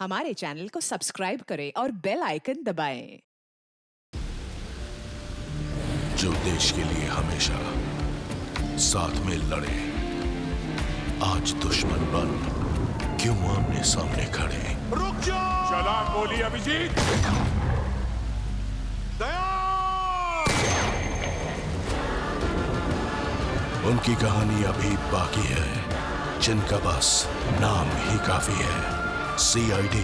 हमारे चैनल को सब्सक्राइब करें और बेल आइकन दबाएं। जो देश के लिए हमेशा साथ में लड़े, आज दुश्मन बन क्यों आमने सामने खड़े। रुक जाओ! चला गोली अभिजीत! दया! उनकी कहानी अभी बाकी है, जिनका बस नाम ही काफी है। CID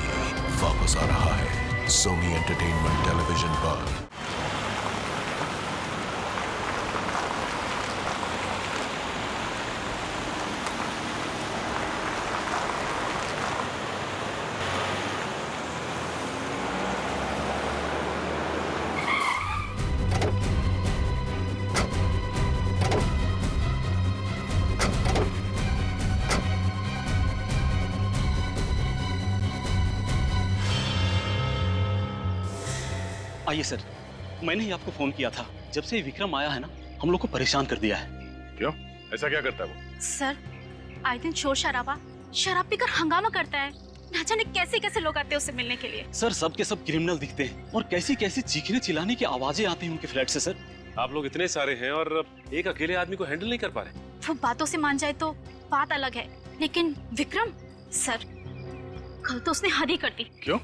वापस आ रहा है सोनी एंटरटेनमेंट टेलीविजन पर। आइए सर, मैंने ही आपको फोन किया था। जब से विक्रम आया है ना, हम लोग को परेशान कर दिया है। क्यों? ऐसा क्या करता है वो? सर, आए दिन शोर शराब पीकर हंगामा करता है। ना जाने कैसे कैसे लोग आते हैं उससे मिलने के लिए। सर, सब के सब क्रिमिनल दिखते हैं और कैसी कैसी चीखने चिल्लाने की आवाजें आती हैं उनके फ्लैट से। सर, आप लोग इतने सारे हैं और एक अकेले आदमी को हैंडल नहीं कर पा रहे। वो बातों से मान जाए तो बात अलग है, लेकिन विक्रम सर, कल तो उसने हद ही कर दी। क्यों?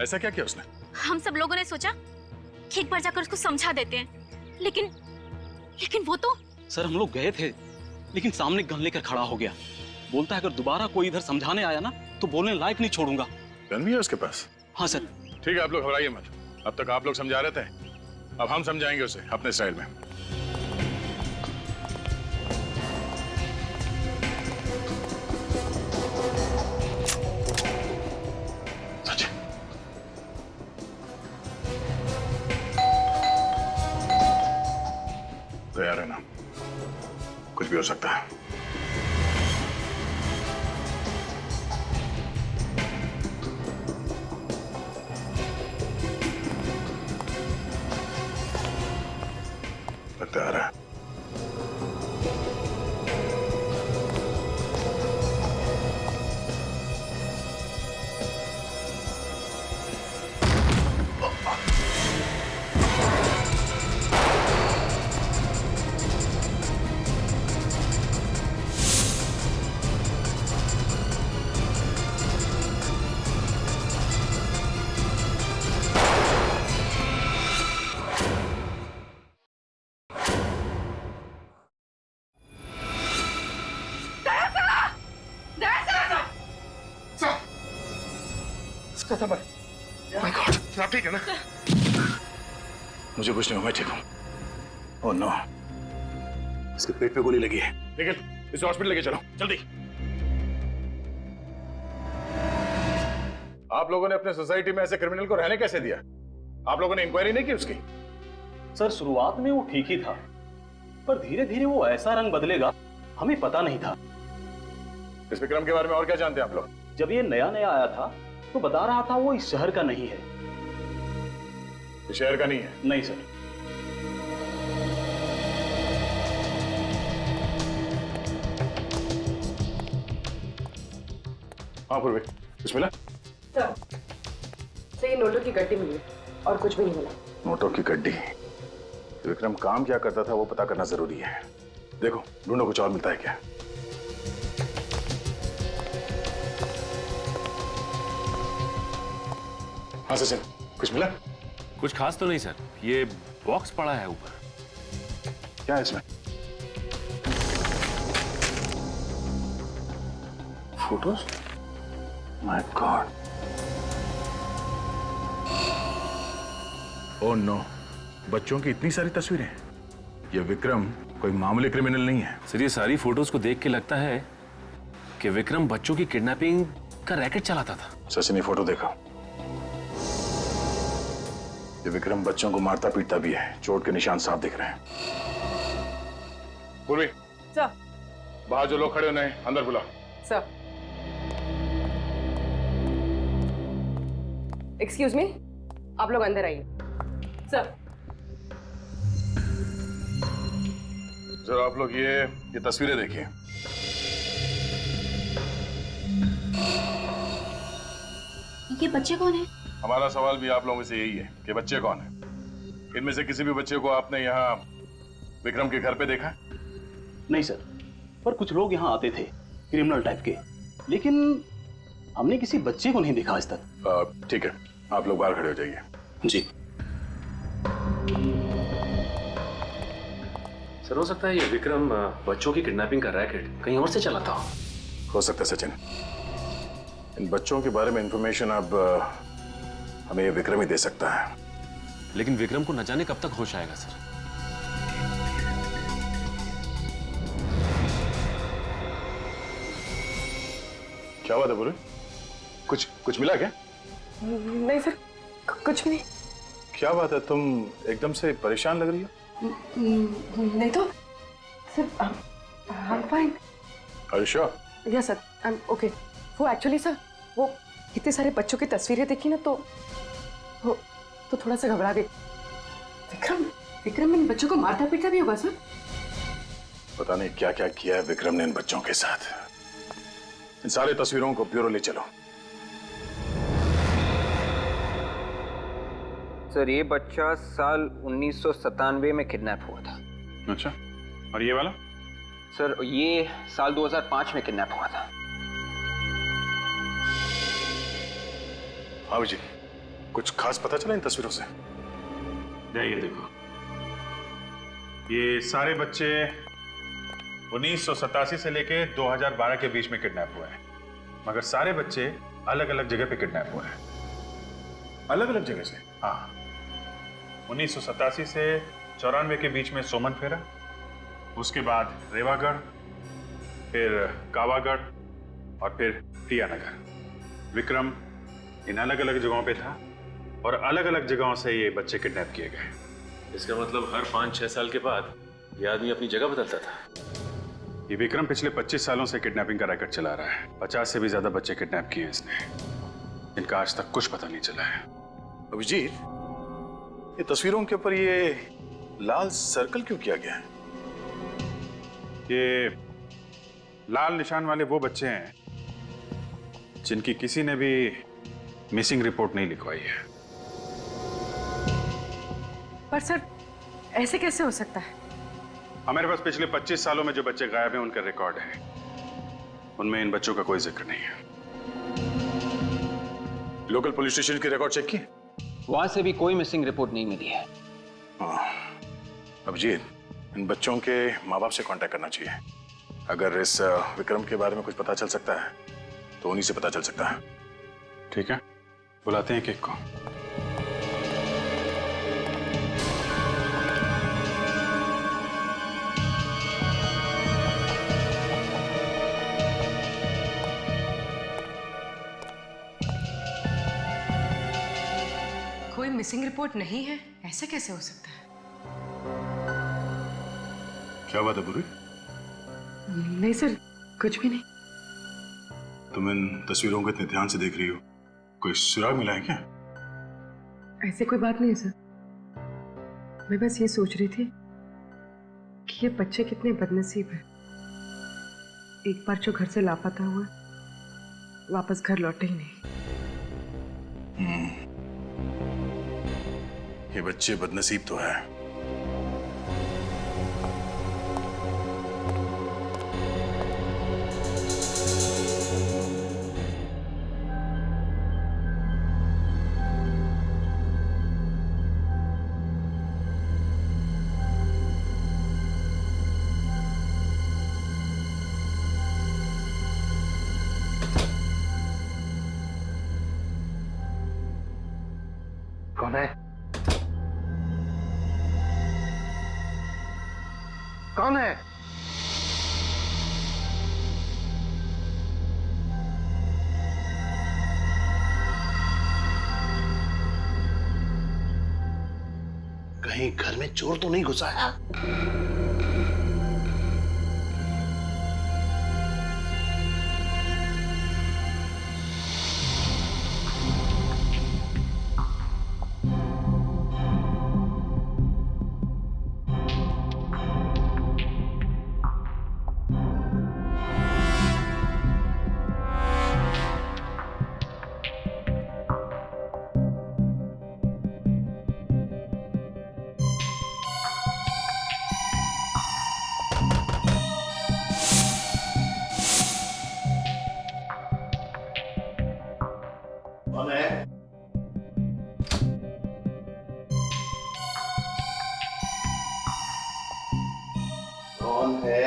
ऐसा क्या किया उसने? हम सब लोगों ने सोचा कि एक बार जाकर उसको समझा देते हैं, लेकिन वो तो। सर, हम लोग गए थे, लेकिन सामने गन लेकर खड़ा हो गया। बोलता है अगर दोबारा कोई इधर समझाने आया ना तो बोलने लायक नहीं छोड़ूंगा। गन भी है उसके पास? हाँ सर। ठीक है, आप लोग घबराइए मत। अब तक आप लोग समझा रहे थे, अब हम समझाएंगे उसे अपने स्टाइल में। तैयार है ना? कुछ भी हो सकता है। तैयार है। आप ठीक है ना? मुझे कुछ नहीं हुआ, मैं ठीक हूं। ओह नो, इसके पेट पे गोली लगी है। लेकिन इसे हॉस्पिटल लेके चलो जल्दी। आप लोगों ने अपने सोसाइटी में ऐसे क्रिमिनल को रहने कैसे दिया? आप लोगों ने इंक्वायरी नहीं की उसकी? सर, शुरुआत में वो ठीक ही था, पर धीरे धीरे वो ऐसा रंग बदलेगा हमें पता नहीं था। इस विक्रम के बारे में और क्या जानते हैं आप लोग? जब ये नया नया आया था तो बता रहा था वो इस शहर का नहीं है। इस शहर का नहीं है? नहीं सर। हाँ पूर्वी, कुछ मिला? सर, ये नोटों की गड्डी मिली और कुछ भी नहीं मिला। नोटों की गड्डी? विक्रम काम क्या करता था वो पता करना जरूरी है। देखो, ढूंढो कुछ और मिलता है क्या। हाँ सचिन, कुछ मिला? कुछ खास तो नहीं सर, ये बॉक्स पड़ा है ऊपर। क्या है इसमें? Photos? My god. Oh no, बच्चों की इतनी सारी तस्वीरें। ये विक्रम कोई मामूली क्रिमिनल नहीं है। सर, ये सारी फोटोज को देख के लगता है कि विक्रम बच्चों की किडनैपिंग का रैकेट चलाता था। सचिन, ये फोटो देखो। ये विक्रम बच्चों को मारता पीटता भी है, चोट के निशान साफ दिख रहे हैं। पूर्वी, सर। बाहर जो लोग खड़े हुए हैं अंदर बुला। सर। एक्सक्यूज मी, आप लोग अंदर आइए। सर। जरा आप लोग ये तस्वीरें देखिए। ये बच्चे कौन है? हमारा सवाल भी आप लोगों से यही है कि बच्चे कौन है। इनमें से किसी भी बच्चे को आपने यहाँ विक्रम के घर पे देखा है? नहीं सर, पर कुछ लोग यहाँ आते थे क्रिमिनल टाइप के, लेकिन हमने किसी बच्चे को नहीं देखा आज तक। ठीक है, आप लोग बाहर खड़े हो जाइए। जी सर, हो सकता है ये विक्रम बच्चों की किडनैपिंग का रैकेट कहीं और से चलाता हो सकता है सचिन, इन बच्चों के बारे में इंफॉर्मेशन अब हमें ये विक्रम ही दे सकता है। लेकिन विक्रम को न जाने कब तक होश आएगा सर। क्या बात है बुरे? कुछ मिला क्या? नहीं सर, कुछ भी नहीं। क्या बात है, तुम एकदम से परेशान लग रही हो? नहीं तो sir, I am fine. Are you sure? Yes sir, I am okay. वो एक्चुअली सर, वो इतने सारे बच्चों की तस्वीरें देखी ना तो थोड़ा सा घबरा गई। विक्रम इन बच्चों को मारता पीटता भी होगा सर? पता नहीं क्या क्या किया है विक्रम ने इन बच्चों के साथ। इन सारे तस्वीरों को ब्यूरो ले चलो। सर, ये बच्चा साल 1997 में किडनैप हुआ था। अच्छा, और ये वाला? सर, ये साल 2005 में किडनैप हुआ था। हाँ जी, कुछ खास पता चला इन तस्वीरों से? ये देखो, ये सारे बच्चे 1987 से लेके 2012 के बीच में किडनैप हुए हैं, मगर सारे बच्चे अलग अलग जगह पे किडनैप हुए हैं। अलग अलग जगह से? हाँ, 1987 से 94 के बीच में सोमन फेरा, उसके बाद रेवागढ़, फिर कावागढ़ और फिर प्रियानगर। विक्रम इन अलग अलग जगहों पे था और अलग अलग जगहों से ये बच्चे किडनैप किए गए। इसका मतलब हर 5-6 साल के बाद ये आदमी अपनी जगह बदलता था। ये विक्रम पिछले 25 सालों से किडनैपिंग का रैकेट चला रहा है। 50 से भी ज्यादा बच्चे किडनैप किए इसने, इनका आज तक कुछ पता नहीं चला है। अभिजीत, ये तस्वीरों के ऊपर ये लाल सर्कल क्यों किया गया है? ये लाल निशान वाले वो बच्चे हैं जिनकी किसी ने भी मिसिंग रिपोर्ट नहीं लिखवाई है। पर सर, ऐसे कैसे हो सकता है? हमारे पास पिछले 25 सालों में जो बच्चे गायब हैं उनका रिकॉर्ड है, उनमें इन बच्चों का कोई जिक्र नहीं है। लोकल पुलिस स्टेशन की रिकॉर्ड चेक की? वहां से भी कोई मिसिंग रिपोर्ट नहीं मिली है। अभिजीत, इन बच्चों के माँ बाप से कांटेक्ट करना चाहिए। अगर इस विक्रम के बारे में कुछ पता चल सकता है तो उन्हीं से पता चल सकता है। ठीक है, बुलाते हैं केक को। कोई मिसिंग रिपोर्ट नहीं है, ऐसा कैसे हो सकता है? क्या बात है बुरी? नहीं सर, कुछ भी नहीं। तुम इन तस्वीरों को इतने ध्यान से देख रही हो, कोई सुराग मिला है क्या? ऐसे कोई बात नहीं है सर, मैं बस ये सोच रही थी कि ये बच्चे कितने बदनसीब हैं। एक बार जो घर से लापता हुआ, वापस घर लौटे ही नहीं। ये बच्चे बदनसीब तो है। कौन है? कौन है? कहीं घर में चोर तो नहीं घुसा है? कौन है? कौन है?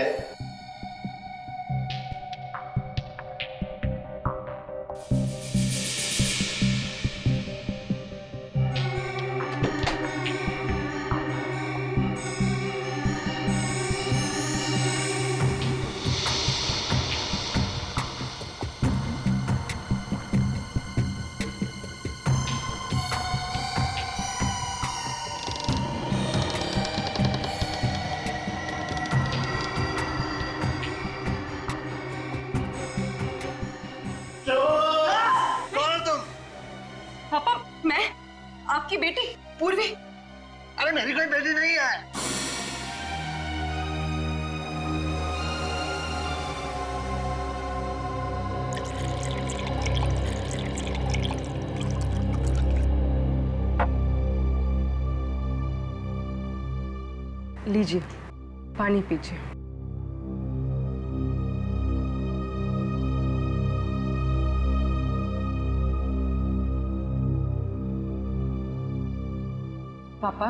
पापा, मैं आपकी बेटी पूर्वी। अरे मेरी कोई बेटी नहीं है। लीजिए, पानी पीजिए। पापा,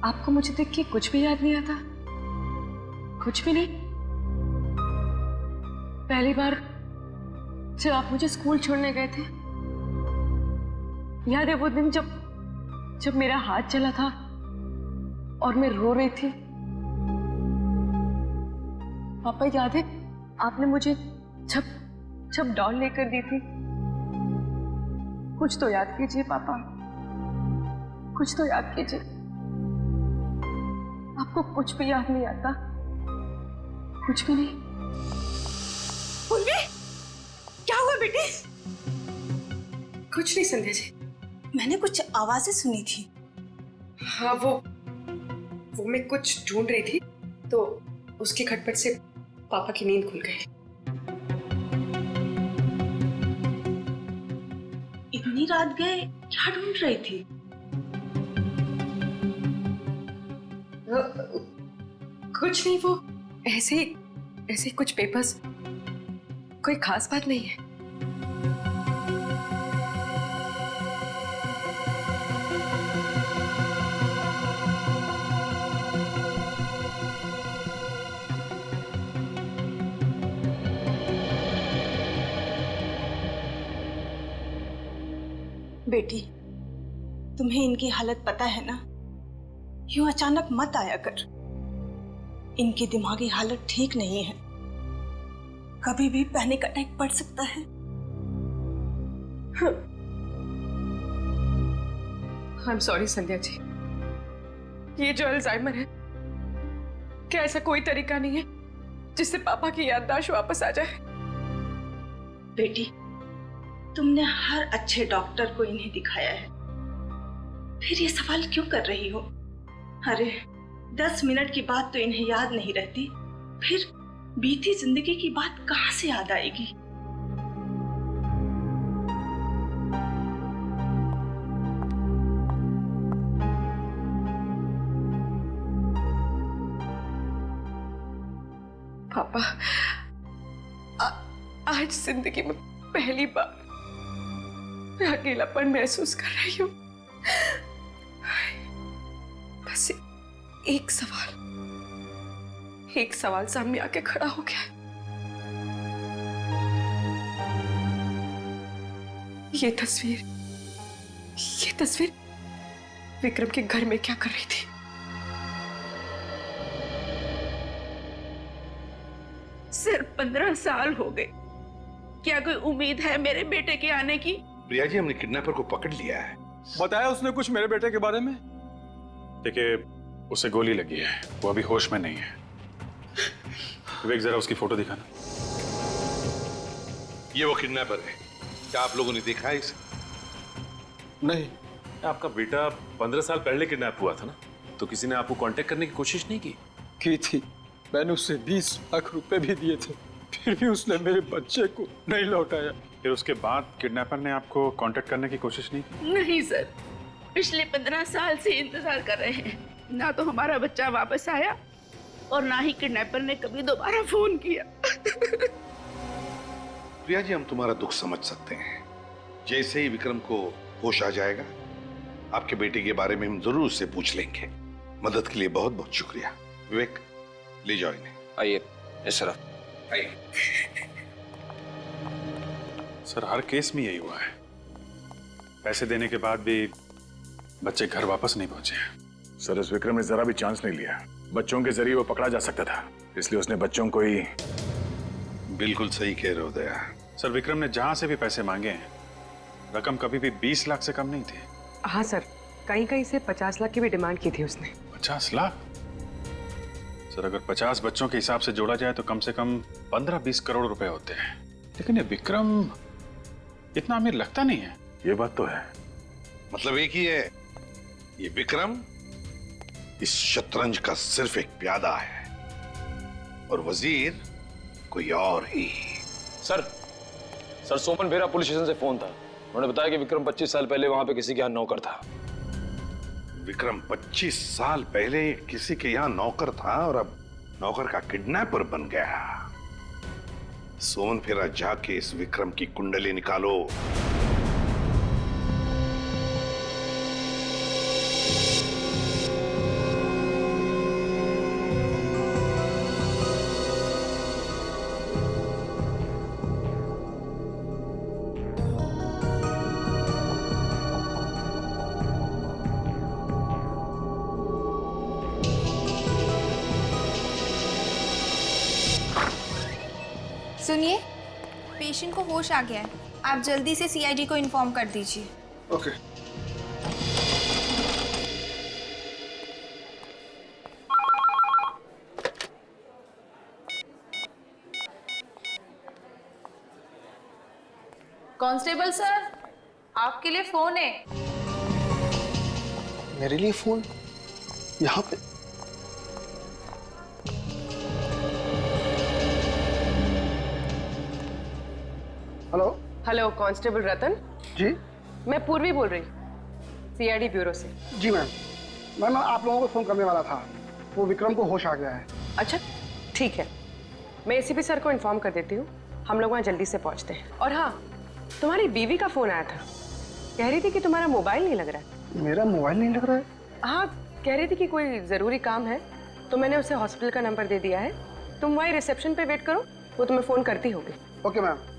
आपको मुझे देख के कुछ भी याद नहीं आता? कुछ भी नहीं? पहली बार जब आप मुझे स्कूल छोड़ने गए थे, याद है वो दिन जब मेरा हाथ चला था और मैं रो रही थी? पापा, याद है आपने मुझे जब डॉल लेकर दी थी? कुछ तो याद कीजिए पापा, कुछ तो याद कीजिए। आपको कुछ भी याद नहीं आता? कुछ भी नहीं? पूर्वी, क्या हुआ बेटी? कुछ नहीं संध्या जी। मैंने कुछ आवाजें सुनी थी। हाँ, वो मैं कुछ ढूंढ रही थी तो उसके खटपट से पापा की नींद खुल गई। इतनी रात गए क्या ढूंढ रही थी? कुछ नहीं, वो ऐसे ही कुछ पेपर्स, कोई खास बात नहीं है। बेटी, तुम्हें इनकी हालत पता है ना? यूं अचानक मत आया कर। इनकी दिमागी हालत ठीक नहीं है, कभी भी पैनिक अटैक पड़ सकता है। I am sorry Sandhya ji, ये जो अल्जाइमर है, क्या ऐसा कोई तरीका नहीं है जिससे पापा की याददाश्त वापस आ जाए? बेटी, तुमने हर अच्छे डॉक्टर को इन्हें दिखाया है, फिर ये सवाल क्यों कर रही हो? अरे 10 मिनट की बात तो इन्हें याद नहीं रहती, फिर बीती जिंदगी की बात कहां से याद आएगी? पापा, आज जिंदगी में पहली बार मैं अकेलापन महसूस कर रही हूँ। बस एक सवाल सामने आके खड़ा हो गया। ये तस्वीर विक्रम के घर में क्या कर रही थी? सिर्फ 15 साल हो गए, क्या कोई उम्मीद है मेरे बेटे के आने की? प्रिया जी, हमने किडनैपर को पकड़ लिया है। बताया उसने कुछ मेरे बेटे के बारे में? देखिए, उसे गोली लगी है, वो अभी होश में नहीं है। विवेक, जरा उसकी फोटो दिखाना। ये वो किडनैपर है, क्या आप लोगों ने देखा है इसे? नहीं। आपका बेटा 15 साल पहले किडनैप हुआ था ना, तो किसी ने आपको कांटेक्ट करने की कोशिश नहीं की थी? मैंने उसे 20 लाख रुपए भी दिए थे, फिर भी उसने मेरे बच्चे को नहीं लौटाया। फिर उसके बाद किडनैपर ने आपको कांटेक्ट करने की कोशिश नहीं की? नहीं सर, पिछले 15 साल से इंतजार कर रहे हैं। ना तो हमारा बच्चा वापस आया और ना ही किडनैपर ने कभी दोबारा फोन किया। प्रिया जी, हम तुम्हारा दुख समझ सकते हैं, जैसे ही विक्रम को होश आ जाएगा, आपके बेटे के बारे में हम जरूर उससे पूछ लेंगे। मदद के लिए बहुत बहुत शुक्रिया। विवेक, ले जाओ इन्हें। आइए इस तरफ आइए। सर, हर केस में यही हुआ है। पैसे देने के बाद भी बच्चे घर वापस नहीं पहुंचे। सर, इस विक्रम ने जरा भी चांस नहीं लिया। बच्चों के जरिए वो पकड़ा जा सकता था, इसलिए उसने बच्चों को ही। बिल्कुल सही कह रहे हो दया। सर, विक्रम ने जहां से भी पैसे मांगे हैं, रकम कभी भी 20 लाख से कम नहीं थी। हाँ सर, कहीं कहीं से 50 लाख की भी डिमांड की थी उसने। 50 लाख? सर, अगर 50 बच्चों के हिसाब से जोड़ा जाए तो कम से कम 15-20 करोड़ रुपए होते हैं। लेकिन ये विक्रम इतना अमीर लगता नहीं है। ये बात तो है। मतलब एक ही है, ये विक्रम इस शतरंज का सिर्फ एक प्यादा है और वजीर कोई और ही। सर, सोमन फेरा पुलिस स्टेशन से फोन था। उन्होंने बताया कि विक्रम 25 साल पहले वहां पे किसी के यहाँ नौकर था। विक्रम 25 साल पहले किसी के यहाँ नौकर था और अब नौकर का किडनैपर बन गया। सोमन फेरा जाके इस विक्रम की कुंडली निकालो। सुनिए, पेशेंट को होश आ गया है। आप जल्दी से सीआईडी को इन्फॉर्म कर दीजिए। ओके। कांस्टेबल सर, आपके लिए फोन है। मेरे लिए फोन? यहाँ पे? हेलो। हेलो, कांस्टेबल रतन? जी। मैं पूर्वी बोल रही, सीआईडी ब्यूरो से। जी मैम। मैम, आप लोगों को फोन करने वाला था। वो विक्रम को होश आ गया है। अच्छा, ठीक है। मैं एसीपी सर को इन्फॉर्म कर देती हूँ। हम लोग वहाँ जल्दी से पहुँचते हैं। और हाँ, तुम्हारी बीवी का फोन आया था। कह रही थी कि तुम्हारा मोबाइल नहीं लग रहा है। मेरा मोबाइल नहीं लग रहा है? हाँ, कह रही थी कि कोई जरूरी काम है, तो मैंने उसे हॉस्पिटल का नंबर दे दिया है। तुम वहीं रिसेप्शन पे वेट करो, वो तुम्हें फोन करती होगी। Okay ma'am.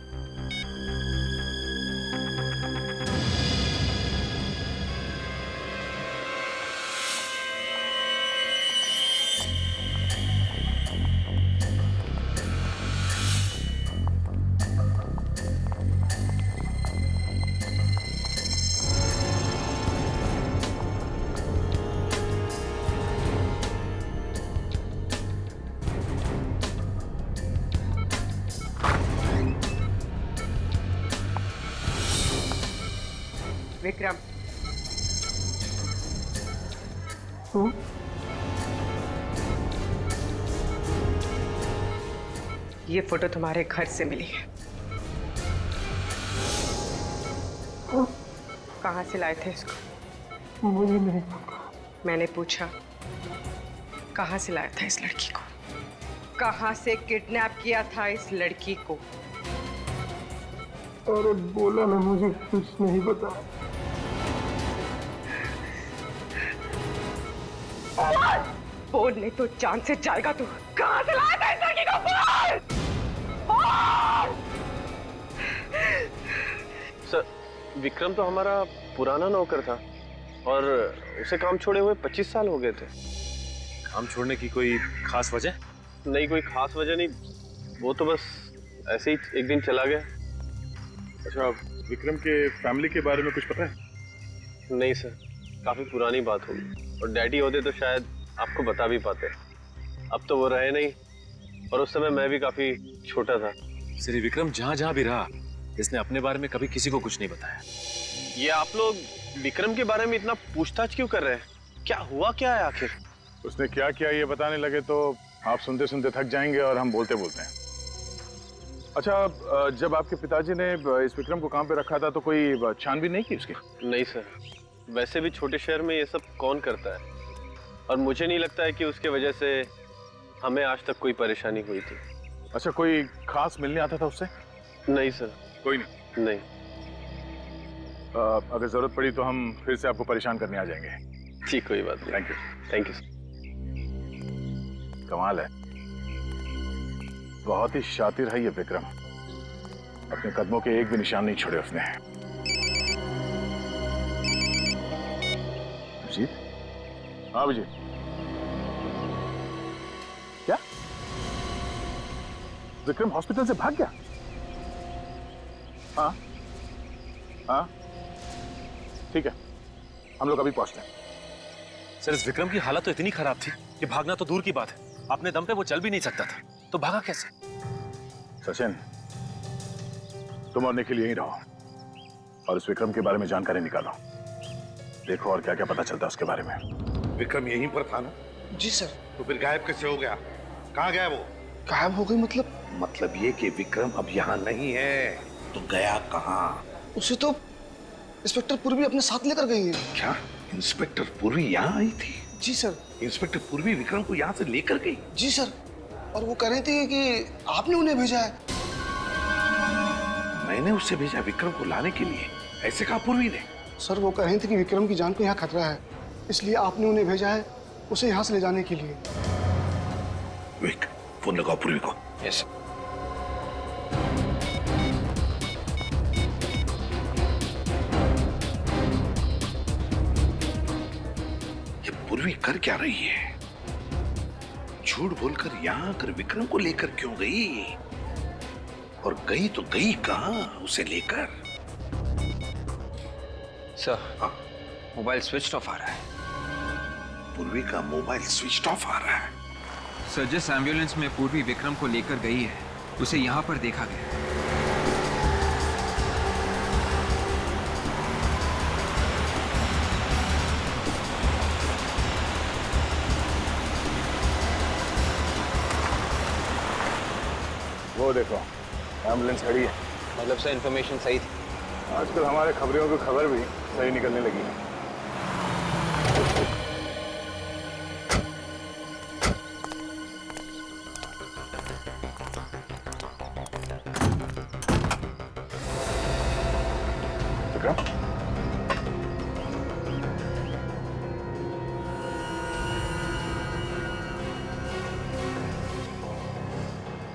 विक्रम, ये फोटो तुम्हारे घर से मिली है। कहाँ से लाए थे इसको? मुझे नहीं पता। मैंने पूछा, कहाँ से लाया था इस लड़की को? कहाँ से किडनैप किया था इस लड़की को? अरे बोला ना, मुझे कुछ नहीं पता। बोल नहीं तो जान से जाएगा तू। कहाँ से लाया था इस लड़की को? बोल! सर, विक्रम तो हमारा पुराना नौकर था और उसे काम छोड़े हुए 25 साल हो गए थे। काम छोड़ने की कोई खास वजह? नहीं, कोई खास वजह नहीं, वो तो बस ऐसे ही एक दिन चला गया। अच्छा, विक्रम के फैमिली के बारे में कुछ पता है? नहीं सर, काफी पुरानी बात होगी और डैडी होते तो शायद आपको बता भी पाते। अब तो वो रहे नहीं और उस समय मैं भी काफी छोटा था। श्री विक्रम जहाँ जहाँ भी रहा, इसने अपने बारे में कभी किसी को कुछ नहीं बताया। ये आप लोग विक्रम के बारे में इतना पूछताछ क्यों कर रहे हैं? क्या हुआ क्या है आखिर? उसने क्या किया ये बताने लगे तो आप सुनते सुनते थक जाएंगे और हम बोलते बोलते हैं। अच्छा, जब आपके पिताजी ने इस विक्रम को काम पे रखा था तो कोई छानबीन नहीं की उसकी? नहीं सर, वैसे भी छोटे शहर में ये सब कौन करता है और मुझे नहीं लगता है कि उसके वजह से हमें आज तक कोई परेशानी हुई थी। अच्छा, कोई खास मिलने आता था उससे? नहीं सर। कोई नहीं? नहीं। अगर जरूरत पड़ी तो हम फिर से आपको परेशान करने आ जाएंगे। जी कोई बात नहीं। Thank you. Thank you. कमाल है, बहुत ही शातिर है ये विक्रम। अपने कदमों के एक भी निशान नहीं छोड़े उसने। अभिजीत? हाँ अभिजीत, क्या विक्रम हॉस्पिटल से भाग गया? हाँ हाँ ठीक है, हम लोग अभी पहुंचते हैं। सर इस विक्रम की हालत तो इतनी खराब थी कि भागना तो दूर की बात है, अपने दम पे वो चल भी नहीं सकता था, तो भागा कैसे? सचिन, तुम और निखिल यहीं रहो और उस विक्रम के बारे में जानकारी निकालो। देखो और क्या क्या पता चलता है उसके बारे में। विक्रम यहीं पर था ना? जी सर। तो फिर गायब कैसे हो गया? कहाँ गया वो? गायब हो गई मतलब? मतलब ये कि विक्रम अब यहाँ नहीं है, तो गया कहाँ? उसे तो इंस्पेक्टर पूर्वी अपने साथ लेकर गई है। क्या इंस्पेक्टर पूर्वी यहाँ आई थी? जी सर। इंस्पेक्टर पूर्वी विक्रम को यहाँ से लेकर गई? जी सर, और वो कह रही थी कि आपने उन्हें भेजा है। मैंने उससे भेजा विक्रम को लाने के लिए, ऐसे कहा पूर्वी ने? सर वो कह रही थी कि विक्रम की जान को यहाँ खतरा है, इसलिए आपने उन्हें भेजा है उसे यहाँ से ले जाने के लिए। विक, फोन लगाओ पूर्वी को। यस। ये पूर्वी कर क्या रही है? झूठ बोलकर यहाँ आकर विक्रम को लेकर क्यों गई? और गई तो गई कहाँ उसे लेकर? सर, मोबाइल स्विच ऑफ आ रहा है। पूर्वी का मोबाइल स्विच ऑफ आ रहा है? सर जिस एम्बुलेंस में पूर्वी विक्रम को लेकर गई है उसे यहाँ पर देखा गया। वो देखो एम्बुलेंस खड़ी है। मतलब सर इन्फॉर्मेशन सही थी? आजकल हमारे खबरों की खबर भी सही निकलने लगी है।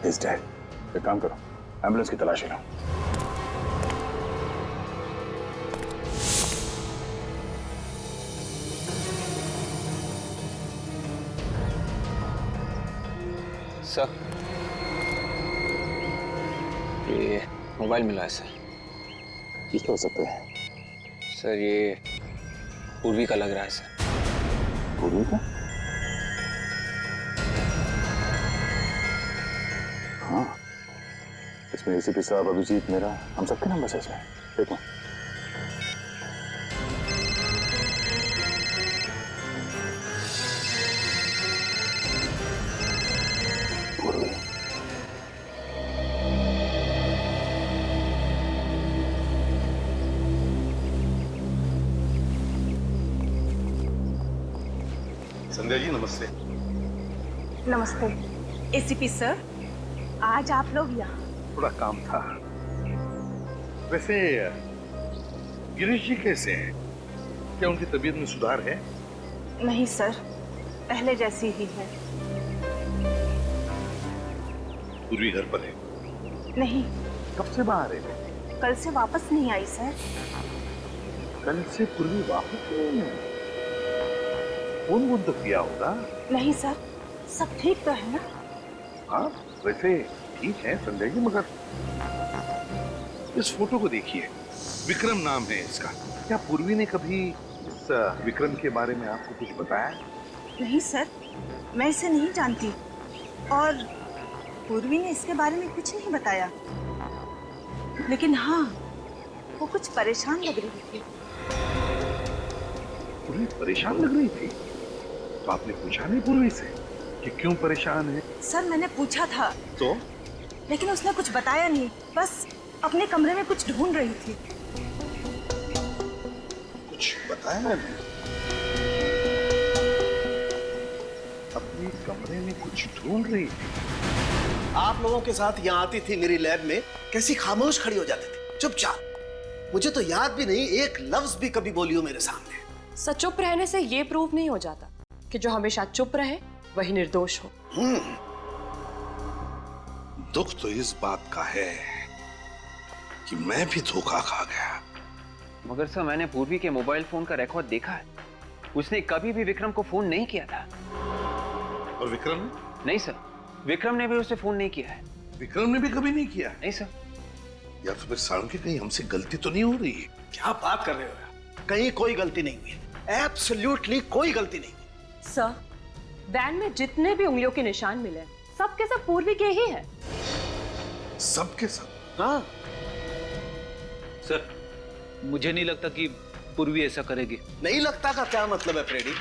He's dead. एक काम करो, एम्बुलेंस की तलाशी लो। सर, ये मोबाइल मिला है सर। किसका हो सकता है? सर ये पूर्वी का लग रहा है सर। पूर्वी का? हाँ, इसमें एसीपी साहब, अभिजीत, मेरा, हम सबके नंबर है इसमें। देखो संध्या जी नमस्ते। नमस्ते एसीपी सर, आज आप लोग यहाँ? थोड़ा काम था। वैसे गिरीश जी कैसे हैं? क्या उनकी तबीयत में सुधार है? नहीं सर, पहले जैसी ही है। पूर्वी घर पर है? नहीं। कब से बाहर है? कल से वापस नहीं आई सर। कल से पूर्वी वापस नहीं है? फोन वोन तो किया होगा? नहीं सर, सब ठीक तो है ना? हाँ वैसे ठीक है संजय जी, मगर इस फोटो को देखिए, विक्रम नाम है इसका। क्या पूर्वी ने कभी इस विक्रम के बारे में आपको कुछ बताया? नहीं सर, मैं इसे नहीं जानती और पूर्वी ने इसके बारे में कुछ नहीं बताया। लेकिन हाँ, वो कुछ परेशान लग रही थी। पूर्वी परेशान लग रही थी? तो आपने पूछा नहीं पूर्वी से कि क्यों परेशान है? सर मैंने पूछा था तो? लेकिन उसने कुछ बताया नहीं, बस अपने कमरे में कुछ ढूंढ रही थी। कुछ बताया नहीं? अपने कमरे में कुछ ढूंढ रही थी? आप लोगों के साथ यहाँ आती थी मेरी लैब में, कैसी खामोश खड़ी हो जाती थी, चुपचाप। मुझे तो याद भी नहीं एक लफ्ज भी कभी बोली हो मेरे सामने। सच चुप रहने से ये प्रूव नहीं हो जाता कि जो हमेशा चुप रहे वही निर्दोष हो। दुख तो इस बात का है कि मैं भी धोखा खा गया। मगर सर मैंने पूर्वी के मोबाइल फोन का रिकॉर्ड देखा है, उसने कभी भी विक्रम को फोन नहीं किया था। और विक्रम ने? नहीं सर, विक्रम ने भी उसे फोन नहीं किया है। विक्रम ने भी कभी नहीं किया? नहीं सर। या तो फिर साळुंखे कहीं हमसे गलती तो नहीं हो रही है? क्या बात कर रहे हो? कहीं कोई गलती नहीं हुई, एब्सोल्युटली कोई गलती नहीं। सर, वैन में जितने भी उंगलियों के निशान मिले सब के सब पूर्वी के ही है। सब के सब? हाँ सर, मुझे नहीं लगता कि पूर्वी ऐसा करेगी। नहीं लगता का क्या मतलब है फ्रेडी?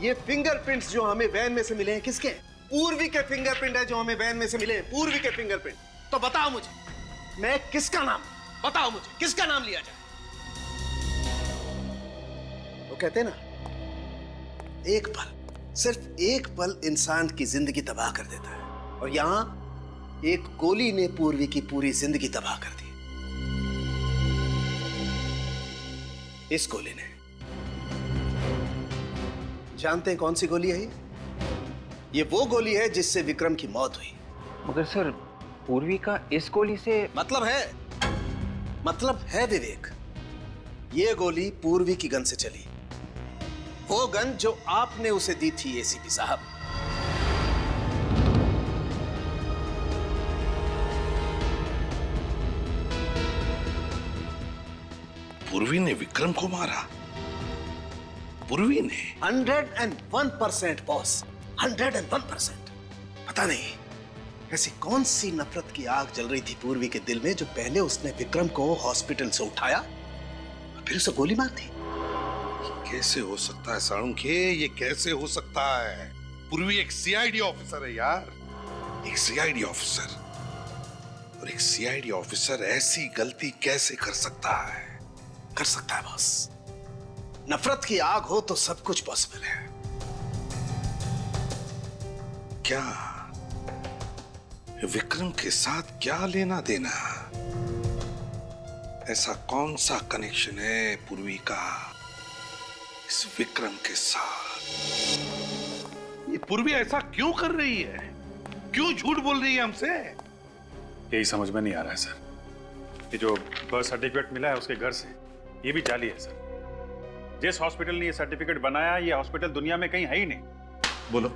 ये फिंगरप्रिंट्स जो हमें वैन में से मिले हैं किसके हैं? पूर्वी के फिंगरप्रिंट है जो हमें वैन में से मिले हैं, पूर्वी के फिंगरप्रिंट। तो बताओ मुझे, मैं किसका नाम, बताओ मुझे किसका नाम लिया जाए? वो कहते हैं ना, एक पल, सिर्फ एक पल इंसान की जिंदगी तबाह कर देता है, और यहां एक गोली ने पूर्वी की पूरी जिंदगी तबाह कर दी। इस गोली ने, जानते हैं कौन सी गोली है ये वो गोली है जिससे विक्रम की मौत हुई। मगर सर, पूर्वी का इस गोली से मतलब है विवेक, ये गोली पूर्वी की गन से चली, वो गन जो आपने उसे दी थी एसीपी साहब। पूर्वी ने विक्रम को मारा? पूर्वी ने? 101% बॉस, 101%। पता नहीं ऐसी कौन सी नफरत की आग जल रही थी पूर्वी के दिल में जो पहले उसने विक्रम को हॉस्पिटल से उठाया और फिर उसे गोली मार दी। कैसे हो सकता है साळुंखे? ये कैसे हो सकता है? पूर्वी एक सीआईडी ऑफिसर है यार, एक सीआईडी ऑफिसर, और एक सीआईडी ऑफिसर ऐसी गलती कैसे कर सकता है? कर सकता है बॉस, नफरत की आग हो तो सब कुछ पॉसिबल है। क्या विक्रम के साथ क्या लेना देना? ऐसा कौन सा कनेक्शन है पूर्वी का इस विक्रम के साथ? ये पूर्वी ऐसा क्यों कर रही है? क्यों झूठ बोल रही है हमसे? यही समझ में नहीं आ रहा है सर। ये जो बर्थ सर्टिफिकेट मिला है उसके घर से, ये भी जाली है सर। जिस हॉस्पिटल ने ये सर्टिफिकेट बनाया, ये हॉस्पिटल दुनिया में कहीं है ही नहीं। बोलो,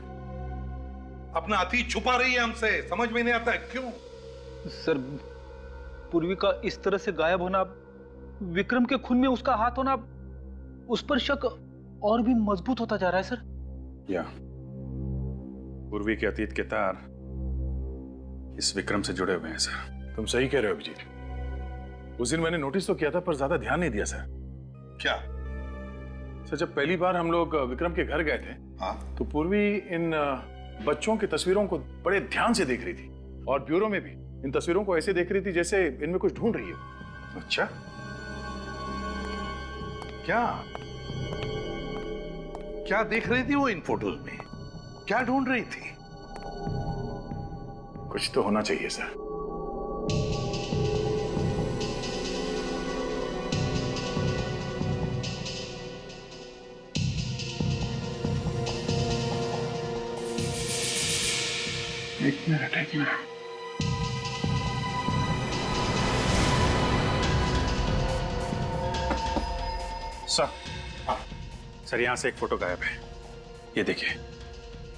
अपना अतीत छुपा रही है हमसे, समझ में नहीं आता है क्यों? सर, पूर्वी का इस तरह से गायब होना, विक्रम के खून में उसका हाथ होना, उस पर शक और भी मजबूत होता जा रहा है सर। या पूर्वी के अतीत के तार इस विक्रम से जुड़े हुए हैं सर। तुम सही कह रहे हो अभिजीत। उस दिन मैंने नोटिस तो किया था पर ज्यादा ध्यान नहीं दिया सर। क्या सर, जब पहली बार हम लोग विक्रम के घर गए थे, हाँ, तो पूर्वी इन बच्चों की तस्वीरों को बड़े ध्यान से देख रही थी, और ब्यूरो में भी इन तस्वीरों को ऐसे देख रही थी जैसे इनमें कुछ ढूंढ रही है। अच्छा, क्या देख रही थी वो इन फोटोज में? क्या ढूंढ रही थी? कुछ तो होना चाहिए सर। एक मिनट। सर, यहां से एक फोटो गायब है। ये देखिए,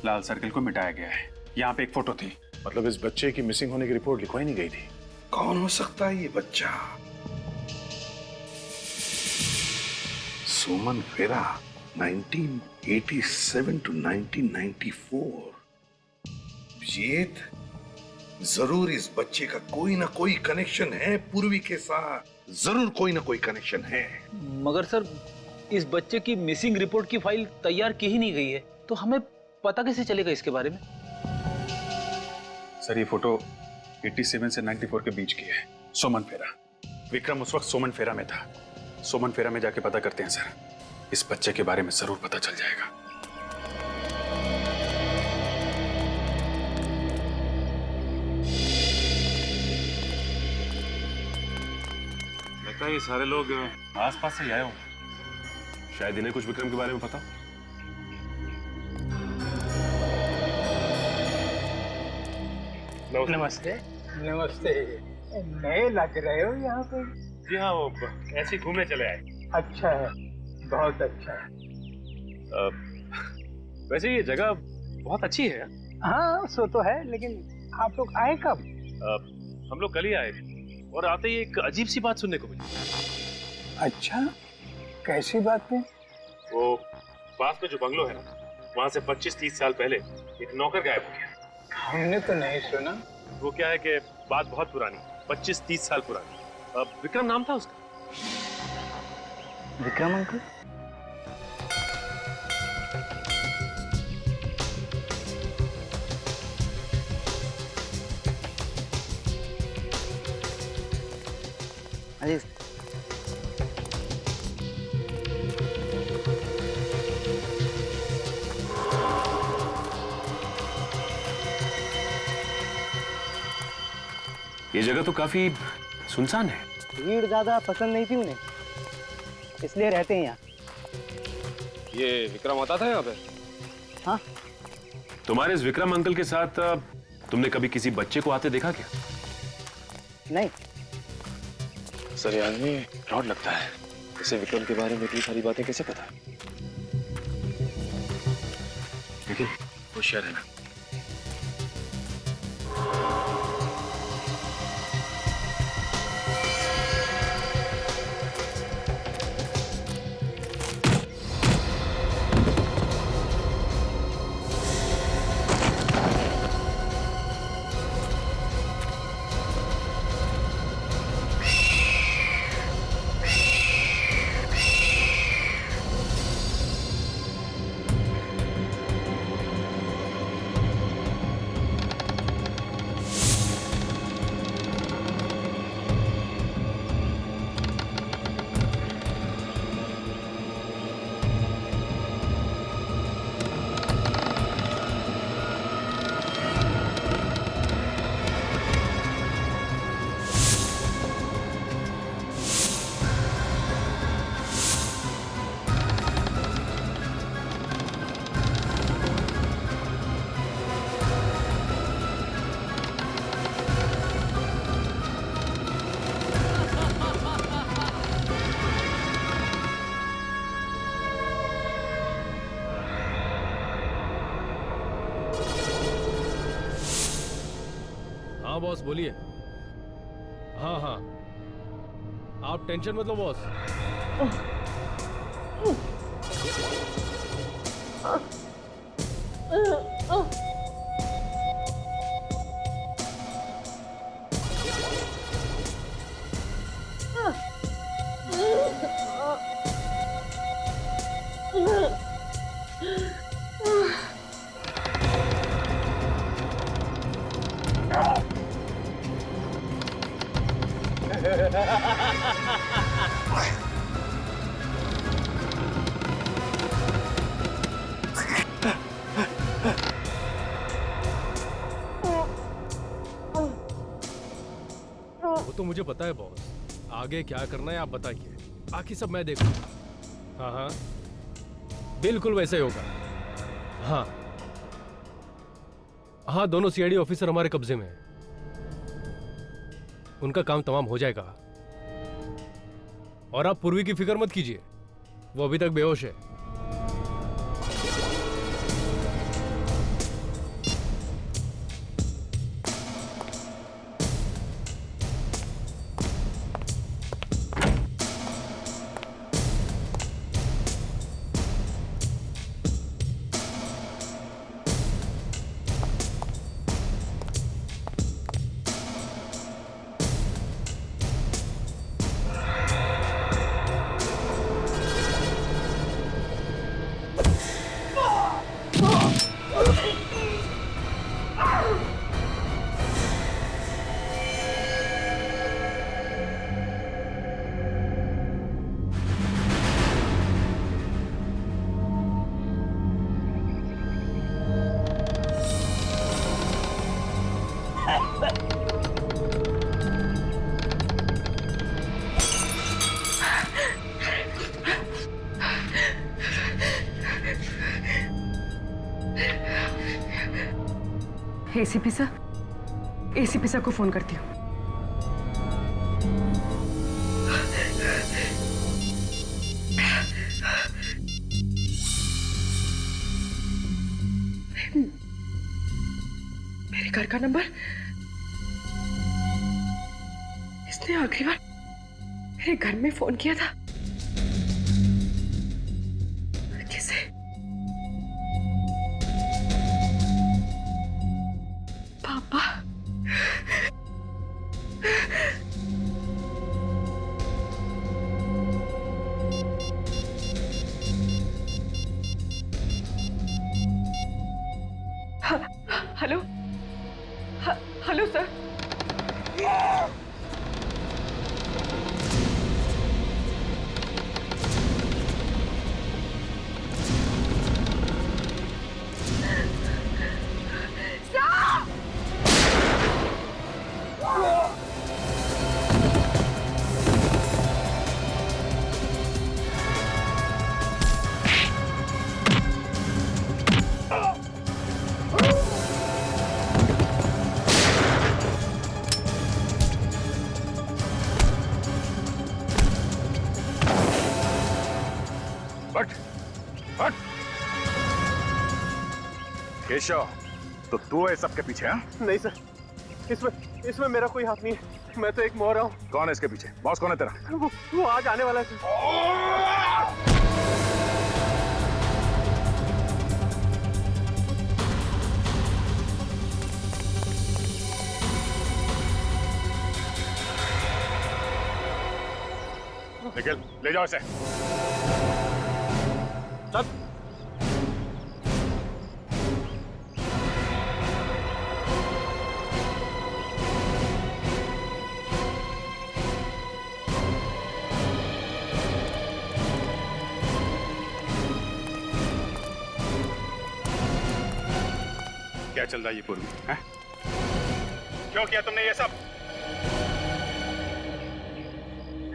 लाल सर्कल को मिटाया गया है। यहाँ पे एक फोटो थी। मतलब इस बच्चे की मिसिंग होने की रिपोर्ट लिखवाई नहीं गई थी। कौन हो सकता है ये बच्चा? सुमन फेरा, 1987 to 1994। अभिजीत, जरूर इस बच्चे का कोई ना कोई कनेक्शन है पूर्वी के साथ, जरूर कोई ना कोई कनेक्शन है। मगर सर, इस बच्चे की मिसिंग रिपोर्ट की फाइल तैयार की ही नहीं गई है, तो हमें पता कैसे चलेगा इसके बारे में? सर, ये फोटो 87 से 94 के बीच की है। सोमन फेरा, विक्रम उस वक्त सोमन फेरा में था। सोमन फेरा में जाके पता करते हैं सर, इस बच्चे के बारे में जरूर पता चल जाएगा। लगता लगता है ये सारे लोग आसपास से आए हों। शायद इन्हें कुछ विक्रम के बारे में पता हो। नमस्ते। नमस्ते। नए लग रहे हो यहाँ पे? जी हाँ, वो ऐसे ही घूमने चले आए। अच्छा है, बहुत अच्छा है। वैसे ये जगह बहुत अच्छी है। हाँ सो तो है, लेकिन आप लोग आए कब? हम लोग कल ही आए और आते ही एक अजीब सी बात सुनने को मिली। अच्छा, कैसी बात है? वो पास में जो बंगलो है ना, वहाँ से 25-30 साल पहले एक नौकर गायब हो गया। हमने तो नहीं सुना। वो क्या है कि बात बहुत पुरानी, 25-30 साल पुरानी। विक्रम नाम था उसका। विक्रम अंकल? अरे ये जगह तो काफी सुनसान है। भीड़ ज्यादा पसंद नहीं थी उन्हें, इसलिए रहते हैं यहाँ। ये विक्रम आता था यहाँ पे? हाँ। तुम्हारे इस विक्रम अंकल के साथ तुमने कभी किसी बच्चे को आते देखा क्या? नहीं। सर, ये आदमी फ्रॉड लगता है। इसे विक्रम के बारे में इतनी सारी बातें कैसे पता? लेकिन होशियार है ना। हाँ बॉस बोलिए। हाँ हाँ, आप टेंशन मत लो बॉस। वो तो मुझे पता है बॉस, आगे क्या करना है आप बताइए, बाकी सब मैं देखूंगा। हाँ हाँ बिल्कुल वैसे ही होगा। हाँ हाँ, दोनों सीआईडी ऑफिसर हमारे कब्जे में हैं। उनका काम तमाम हो जाएगा। और आप पूर्वी की फिक्र मत कीजिए, वो अभी तक बेहोश है। एसीपी सर को फोन करती हूँ। मेरे घर का नंबर, इसने आखिरी बार मेरे घर में फोन किया था किसे? पापा। Hello hello sir. केशव, तो तू है सबके पीछे? हाँ? नहीं सर, इसमें मेरा कोई हाथ नहीं है। मैं तो एक मोहरा हूँ। कौन है इसके पीछे? बॉस कौन है तेरा? वो आज आने वाला है सर। निखिल, ले जाओ इसे। चल। क्या चल रहा है ये पूर्वी? हैं? क्यों किया तुमने ये सब?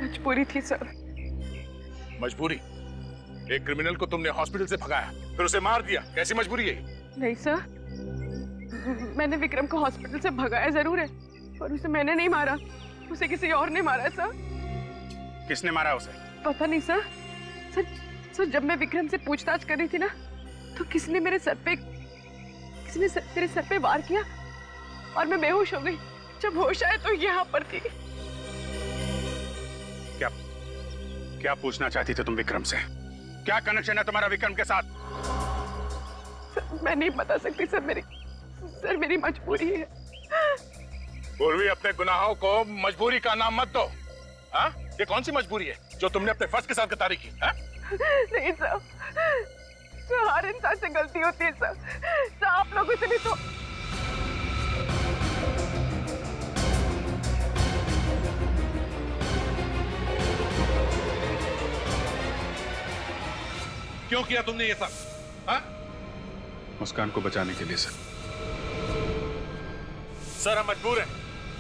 मजबूरी थी सर। मजबूरी? एक क्रिमिनल को तुमने हॉस्पिटल से भगाया, फिर उसे मार दिया, कैसी मजबूरी है? नहीं सर, मैंने विक्रम को हॉस्पिटल से भगाया जरूर है, पर उसे मैंने नहीं मारा, उसे किसी और ने मारा सर। किसने मारा उसे? पता नहीं सर। सर जब मैं विक्रम से पूछताछ कर रही थी ना, तो किसी ने मेरे सर पे वार किया और मैं बेहोश हो गई। जब होश आया तो यहाँ पर थी। क्या पूछना चाहती थे तुम विक्रम से? क्या कनेक्शन है तुम्हारा विक्रम के साथ? सर, मैं नहीं बता सकती सर, मेरी मजबूरी है। पूर्वी, अपने गुनाहों को मजबूरी का नाम मत दो। हाँ? ये कौन सी मजबूरी है जो तुमने अपने फर्ज के साथ गद्दारी की? हाँ? नहीं सर, हर इंसान से गलती होती है सर। आप लोगों से भी तो। क्यों किया तुमने ये सब? हाँ? मुस्कान को बचाने के लिए सर। सर, हम मजबूर हैं,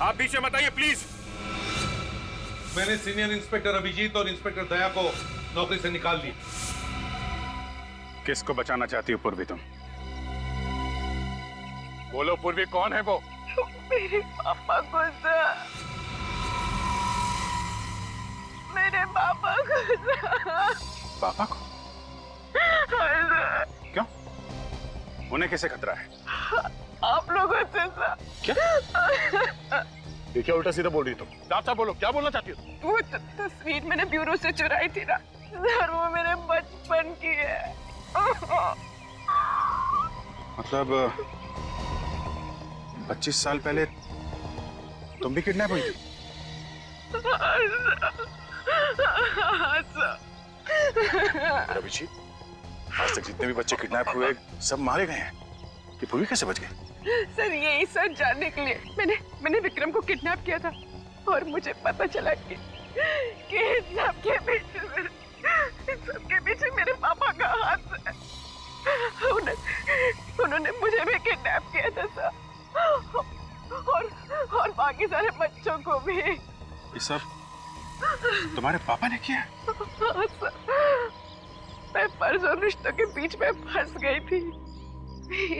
आप बीच में मत आइए प्लीज। मैंने सीनियर इंस्पेक्टर अभिजीत और इंस्पेक्टर दया को नौकरी से निकाल दिया। किसको बचाना चाहती हो पूर्वी तुम? बोलो पूर्वी, कौन है वो? मेरे पापा को सर, मेरे पापा को सर। पापा को? क्यों? उन्हें कैसे खतरा है? आप लोगों से सर। क्या? ये क्या उल्टा सीधा बोल रही तुम? साफ बोलो, क्या बोलना चाहती हो? वो तस्वीर मैंने ब्यूरो से चुराई थी ना सर, वो मेरे बचपन की है। मतलब 25 साल पहले तुम भी किडनैप हुई थी? अभिजीत, आज तक जितने भी बच्चे किडनैप हुए सब मारे गए हैं, ये पूर्वी कैसे बच गए? सर यही सच जानने के लिए मैंने विक्रम को किडनैप किया था, और मुझे पता चला कि सबके पीछे मेरे पापा का हाथ है। उन्होंने मुझे भी किडनैप किया था सर, और बाकी सारे बच्चों को भी। ये सब तुम्हारे पापा ने किया? हाँ सर, मैं फर्ज और रिश्तों के बीच में फंस गई थी।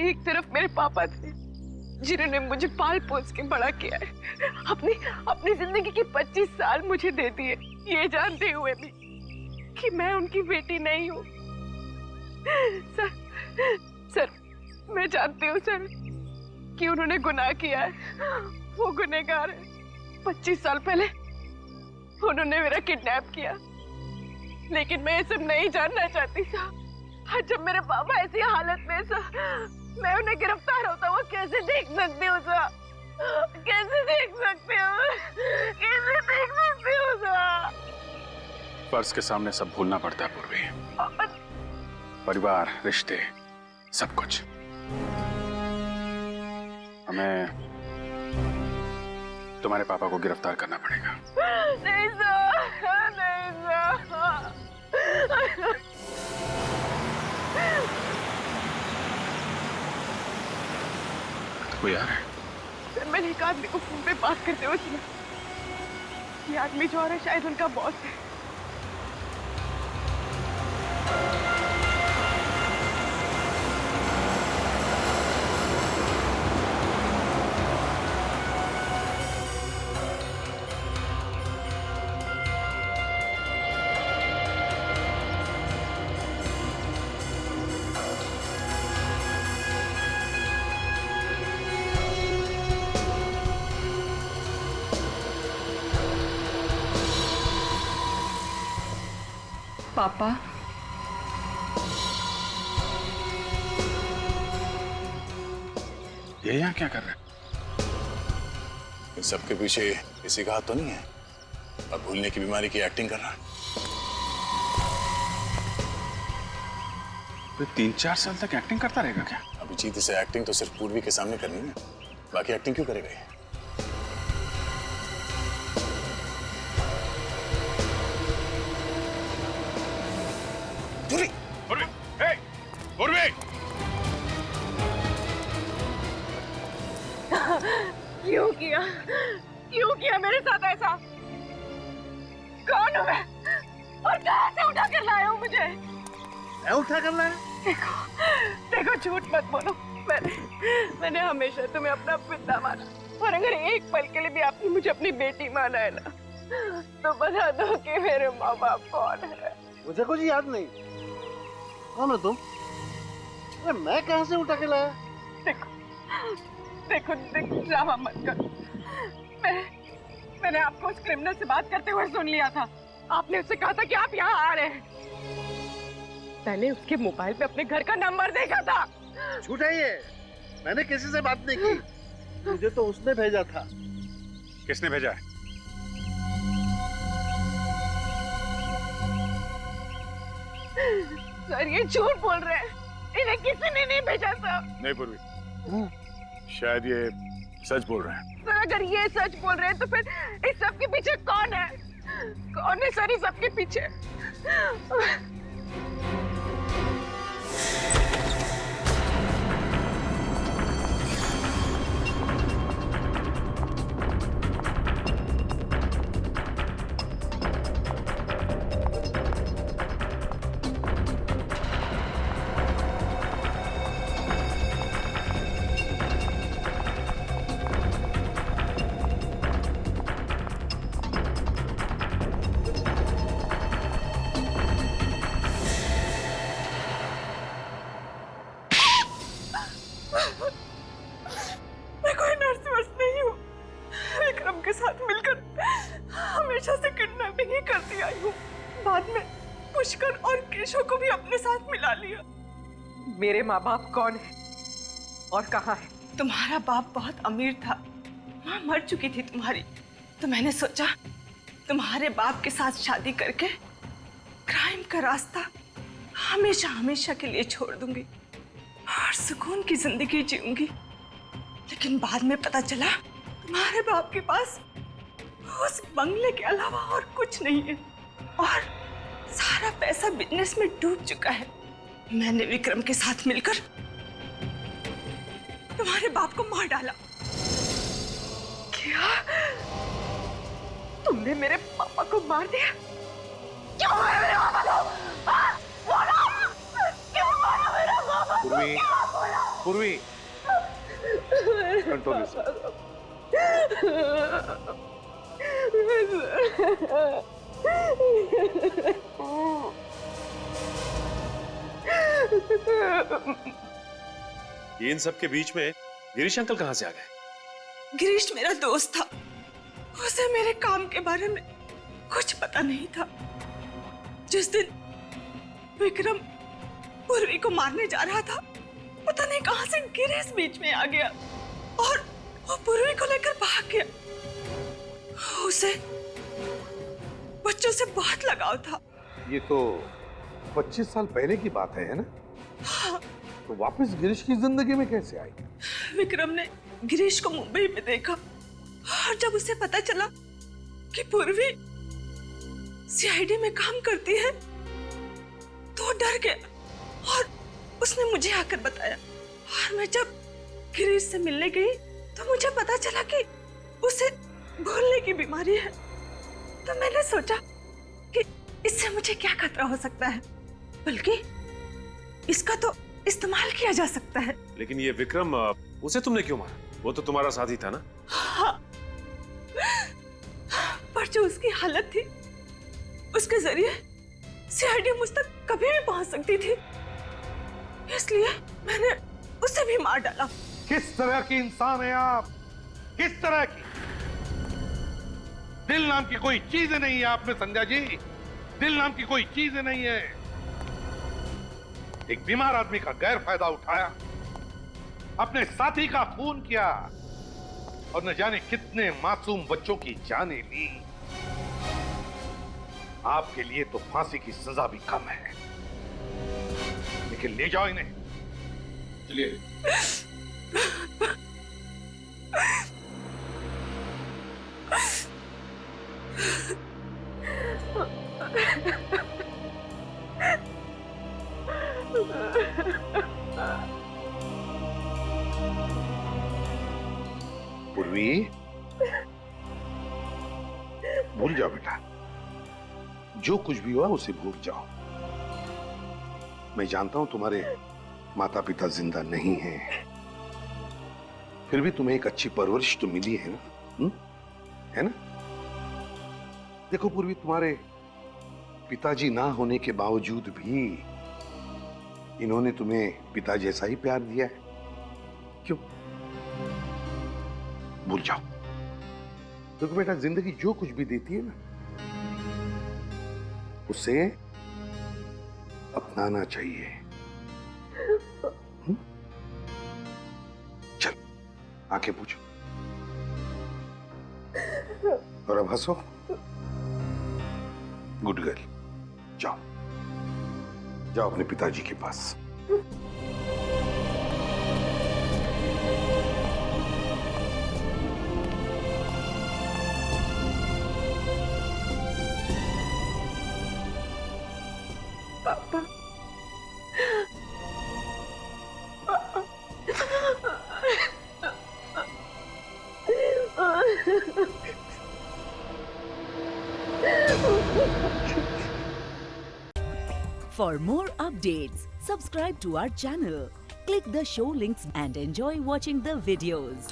एक तरफ मेरे पापा थे जिन्होंने मुझे पाल पोस के बड़ा किया है, अपनी जिंदगी की 25 साल मुझे दे दिए, ये जानते हुए भी कि मैं उनकी बेटी नहीं हूँ। सर, मैं जानती हूँ सर कि उन्होंने गुनाह किया है, वो गुनहगार है। 25 साल पहले उन्होंने मेरा किडनैप किया, लेकिन मैं ये सब नहीं जानना चाहती साहब। आज जब मेरे पापा ऐसी हालत में साहब, मैं उन्हें गिरफ्तार होता हुआ कैसे देख सकती हूँ साहब? कैसे देख सकती हूँ? कैसे देख सकती हूँ साहब? फर्ज के सामने सब भूलना पड़ता है पूर्वी। परिवार, रिश्ते, सब कुछ। हमें तुम्हारे पापा को गिरफ्तार करना पड़ेगा। नहीं साहब, नहीं साहब। कोई आ रहा है? सर, मैंने एक आदमी को फोन पे बात करते हुए सुना। ये आदमी जो आ रहा है शायद उनका बॉस है। पापा, ये यहाँ क्या कर रहे हैं? इन सबके पीछे किसी का हाथ तो नहीं है? अब भूलने की बीमारी की एक्टिंग कर रहा है। तो 3-4 साल तक एक्टिंग करता रहेगा क्या? अभिजीत इसे एक्टिंग तो सिर्फ पूर्वी के सामने करनी है, बाकी एक्टिंग क्यों करेगा ये? क्यों किया मेरे साथ ऐसा? कौन हूँ मैं और कहाँ से उठा कर लाए हो मुझे? मैं उठा कर लाया? देखो झूठ मत बोलो। मैंने हमेशा तुम्हें अपना पिता माना, और अगर एक पल के लिए भी आपने मुझे अपनी बेटी माना है ना, तो बता दो कि मेरे माँ बाप कौन है। मुझे कुछ याद नहीं। कौन हो तुम? अरे मैं कहाँ से उठा के लाया? देखो ड्रामा मत करो। मैंने आपको उस क्रिमिनल से बात करते हुए सुन लिया था। आपने उससे कहा था कि आप यहाँ आ रहे हैं। मैंने उसके मोबाइल पे अपने घर का नंबर देखा था। झूठ है ये। मैंने किसी से बात नहीं की। मुझे तो उसने भेजा था। किसने भेजा है? सर, ये झूठ बोल रहे हैं। इन्हें किसी ने नहीं भेजा था। नहीं पूर्वी, शायद ये सच बोल रहे हैं। सर, अगर ये सच बोल रहे हैं तो फिर इस सब के पीछे कौन है? कौन है सर इस सब के पीछे? मैं कोई नर्स वर्स नहीं हूँ। विक्रम के साथ मिलकर हमेशा से किडनैपिंग ही करती आई हूँ। बाद में पुष्कर और केशव को भी अपने साथ मिला लिया। मेरे माँ बाप कौन है और कहाँ है? तुम्हारा बाप बहुत अमीर था, माँ मर चुकी थी तुम्हारी, तो मैंने सोचा तुम्हारे बाप के साथ शादी करके क्राइम का रास्ता हमेशा हमेशा के लिए छोड़ दूंगी और सुकून की जिंदगी जीऊंगी। लेकिन बाद में पता चला तुम्हारे बाप के पास उस बंगले के अलावा और कुछ नहीं है और सारा पैसा बिजनेस में डूब चुका है। मैंने विक्रम के साथ मिलकर तुम्हारे बाप को मार डाला। क्या तुमने मेरे पापा को मार दिया? क्यों मारा मेरे पापा को? क्यों मारा मेरे पापा को? पूर्वी, कंट्रोल ये इन सब के बीच में गिरीश अंकल कहाँ से आ गए? गिरीश मेरा दोस्त था, उसे मेरे काम के बारे में कुछ पता नहीं था। जिस दिन विक्रम पूर्वी को मारने जा रहा था, पता नहीं कहां से गिरीश बीच में आ गया और वो पूर्वी को लेकर भाग गया। उसे बच्चों से बहुत लगाव था। ये तो 25 साल पहले की बात है ना? हाँ। तो वापस गिरीश की जिंदगी में कैसे आई? विक्रम ने गिरीश को मुंबई में देखा और जब उसे पता चला कि पूर्वी सीआईडी में काम करती है तो वो डर गया और उसने मुझे आकर बताया। और मैं जब गिरीश से मिलने गई तो मुझे पता चला कि उसे भूलने की बीमारी है। तो मैंने सोचा कि इससे मुझे क्या खतरा हो सकता है, बल्कि इसका तो इस्तेमाल किया जा सकता है। लेकिन ये विक्रम, उसे तुमने क्यों मारा? वो तो तुम्हारा साथी था ना? हाँ। पर जो उसकी हालत थी, उसके जरिए सीआईडी मुझ तक कभी भी पहुंच सकती थी, इसलिए मैंने उसे भी मार डाला। किस तरह की इंसान है आप? किस तरह की? दिल नाम की कोई चीज नहीं है आप में संध्या जी। दिल नाम की कोई चीज नहीं है। एक बीमार आदमी का गैर फायदा उठाया, अपने साथी का खून किया और न जाने कितने मासूम बच्चों की जानें ली। आपके लिए तो फांसी की सजा भी कम है, लेकिन ले जाओ इन्हें। चलिए। पूर्वी, भूल जाओ बेटा, जो कुछ भी हुआ उसे भूल जाओ। मैं जानता हूं तुम्हारे माता पिता जिंदा नहीं हैं, फिर भी तुम्हें एक अच्छी परवरिश तो मिली है ना? है ना? देखो पूर्वी, तुम्हारे पिताजी ना होने के बावजूद भी इन्होंने तुम्हें पिता जैसा ही प्यार दिया है। क्यों? भूल जाओ। देखो बेटा, जिंदगी जो कुछ भी देती है ना, उसे अपनाना चाहिए। चल, आंखें पूछो और अब हंसो। गुड गर्ल, जाओ जाओ अपने पिताजी के पास। पापा, For more updates, subscribe to our channel, click the show links and enjoy watching the videos.